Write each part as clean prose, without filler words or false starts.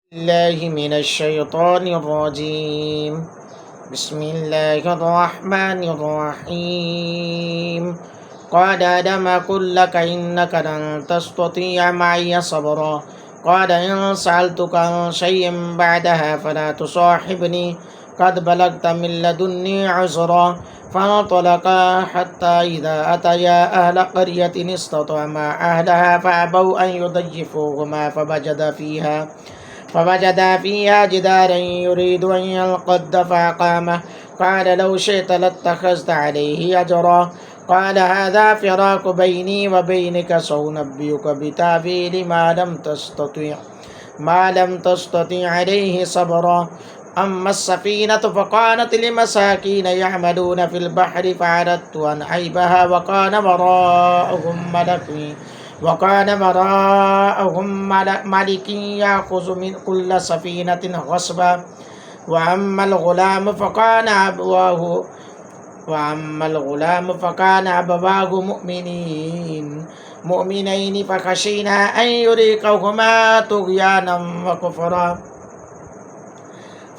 الله من الشيطان الرجيم. بسم الله الرحمن الرحيم. قال آدم قل لك إنك لن تستطيع معي صبرا قال إن سألتك عن شيء بعدها فلا تصاحبني قد بلغت من لدني عذرا فانطلقا حتى إذا أتيا أهل قرية استطعما أهلها فأبوا أن يضيفوهما فوجد فيها جدارا يريد أن ينقض فأقامه قال لو شئت لاتخذت عليه أجرا قال هذا فراق بيني وبينك سأنبئك بتأويل ما لم تستطع عليه صبرا أما السفينة فكانت لمساكين يعملون في البحر فأردت أن أعيبها وكان وراءهم ملك يأخذ من كل سفينة غصبا وأما الغلام فكان أبواه مؤمنين فخشينا أن يرهقهما طغيانا وكفرا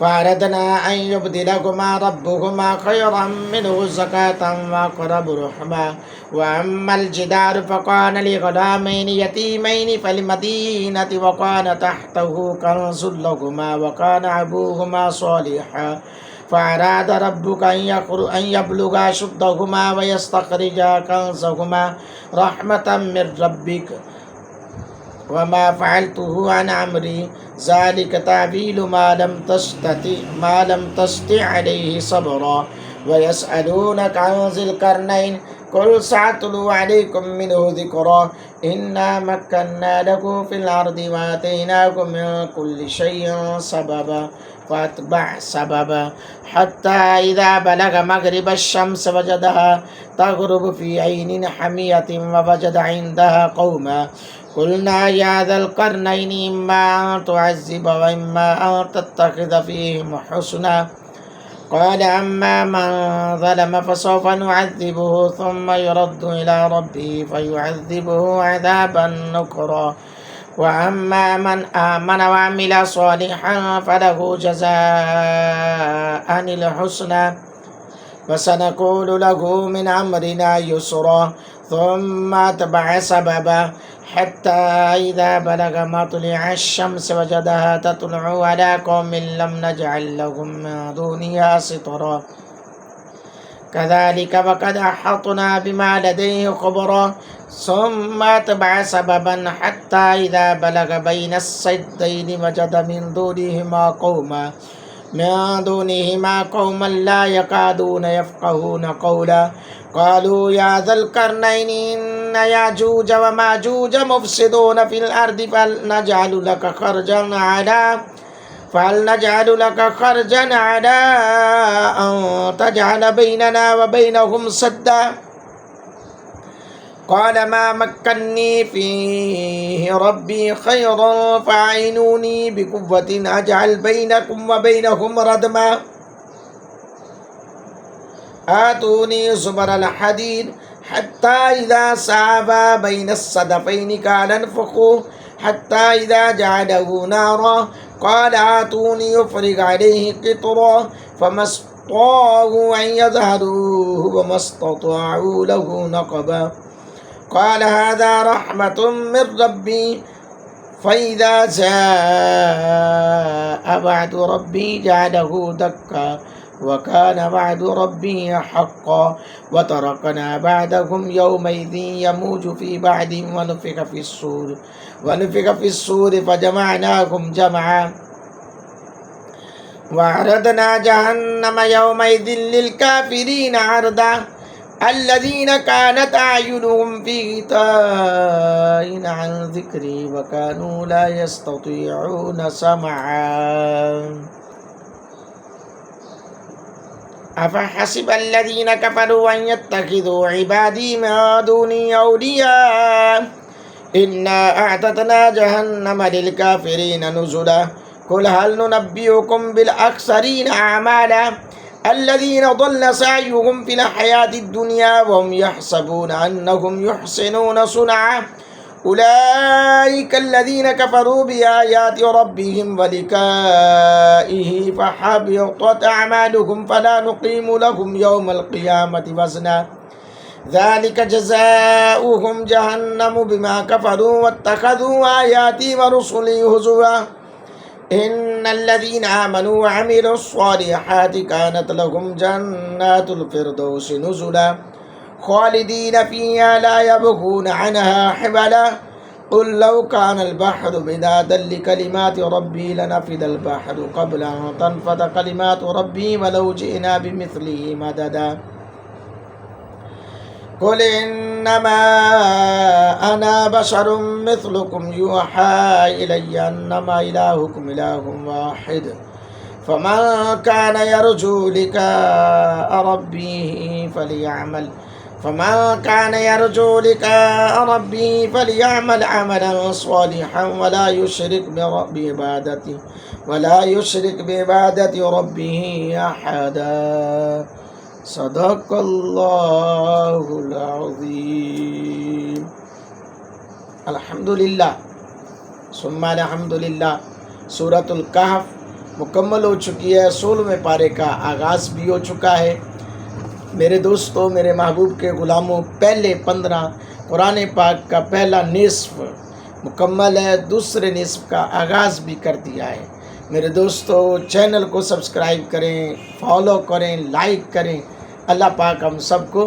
فأردنا أن يبدلهما ربهما خيرا منه زكاة وأقرب رحما وأما الجدار فكان لغلامين يتيمين في المدينة وكان تحته كنز لهما وكان أبوهما صالحا فأراد ربك أن يبلغا أشدهما ويستخرجا كنزهما رحمة من ربك وما فعلته عن أمري ذلك تأويل ما لم تستطع عليه صبرا ويسألونك عن ذي القرنين قل سأتلو عليكم منه ذكرا إنا مكنا له في الأرض وآتيناكم من كل شيء سببا فاتبع سببا حتى إذا بلغ مغرب الشمس وجدها تغرب في عين حمية ووجد عندها قوما قلنا يا ذا القرنين إما أن تعذب وإما أن تتخذ فيهم حسنا قال أما من ظلم فسوف نعذبه ثم يرد إلى ربه فيعذبه عذابا نكرا وأما من آمن وعمل صالحا فله جزاء الحسنى وسنقول له من أمرنا يسرا ثم أتبع سببا حتى إذا بلغ مطلع الشمس وجدها تطلع على قوم لم نجعل لهم من دونها سترا كذلك وقد أحطنا بما لديه خبرا ثم أتبع سببا حتى إذا بلغ بين السدين وجد من دونهما قوما لا يكادون يفقهون قولا قالوا يا ذا القرنين إن ياجوج وماجوج مفسدون في الأرض فهل نجعل لك خرجا على أن تجعل بيننا وبينهم سدا قال ما مكني فيه ربي خير فأعينوني بقوة أجعل بينكم وبينهم ردما آتوني زبر الحديد حتى إذا سعبا بين الصدفين قال انفخوا حتى إذا جعله نارا قال آتوني يفرغ عليه قطرا فما استطاعوا أن يظهروه وما استطاعوا له نقبا قال هذا رحمة من ربي فإذا جاء وعد ربي جعله دكا وكان وعد ربي حقا وتركنا بعدهم يومئذ يموج في بعد ونفخ في الصور فجمعناهم جمعا وعرضنا جهنم يومئذ للكافرين عرضا الذين كانت أعينهم في غطاء عن ذكري وكانوا لا يستطيعون سمعا أفحسب الذين كفروا أن يتخذوا عبادي من دوني أولياء إنا أعتدنا جهنم للكافرين نزلا قل هل ننبئكم بالأخسرين أعمالا الذين ضل سعيهم في الحياة الدنيا وهم يحسبون أنهم يحسنون صنعا उलाइकल्लज़ीना कफ़रू बिआयाति रब्बिहिम व लिक़ाइहि फ़हबितत अअमालुहुम फ़ला नुक़ीमु लहुम यौमल क़ियामति वज़ना ज़ालिका जज़ाउहुम जहन्नमु बिमा कफ़रू वत्तख़ज़ू आयाति व रुसुली हुज़ुवा इन्नल्लज़ीना आमनू व अमिलुस्सालिहाति कानत लहुम जन्नातुल फ़िरदौसि नुज़ुला खालिदीन फ़ीहा ला यबग़ूना अन्हा हिवला क़ुल लौ कानल बहरु मिदादन लिकलिमाति रब्बी लनफ़िदल बहरु क़ब्ल अन तनफ़द कलिमातु रब्बी वलौ जिअना बिमिस्लिहि मददा क़ुल इन्नमा अना बशरुम मिस्लुकुम युहा इलय्या अन्नमा इलाहुकुम इलाहुम वाहिद फमन कान यरजू लिक़ाअ रब्बिहि फ़लियअमल अमलन सालिहन वला युश्रिक बिइबादति रब्बिहि अहदा सदक़ल्लाहुल अज़ीम। अल्हम्दुलिल्लाह सुम्मा अल्हम्दुलिल्लाह। सूरतुल कहफ मुकम्मल हो चुकी है। 16वें पारे का आगाज़ भी हो चुका है। मेरे दोस्तों, मेरे महबूब के ग़ुलामों, पहले 15 कुरान पाक का पहला निस्फ़ मुकम्मल है। दूसरे निस्फ़ का आगाज़ भी कर दिया है। मेरे दोस्तों, चैनल को सब्सक्राइब करें, फॉलो करें, लाइक करें। अल्लाह पाक हम सबको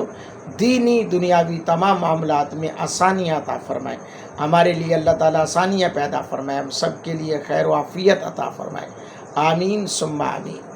दीनी दुनियावी तमाम मामलात में आसानियाँ अता फ़रमाए। हमारे लिए अल्लाह ताला आसानियाँ पैदा फ़रमाए। हम सब के लिए खैर व आफ़ियत अता फ़रमाए। आमीन सुम्मा आमीन।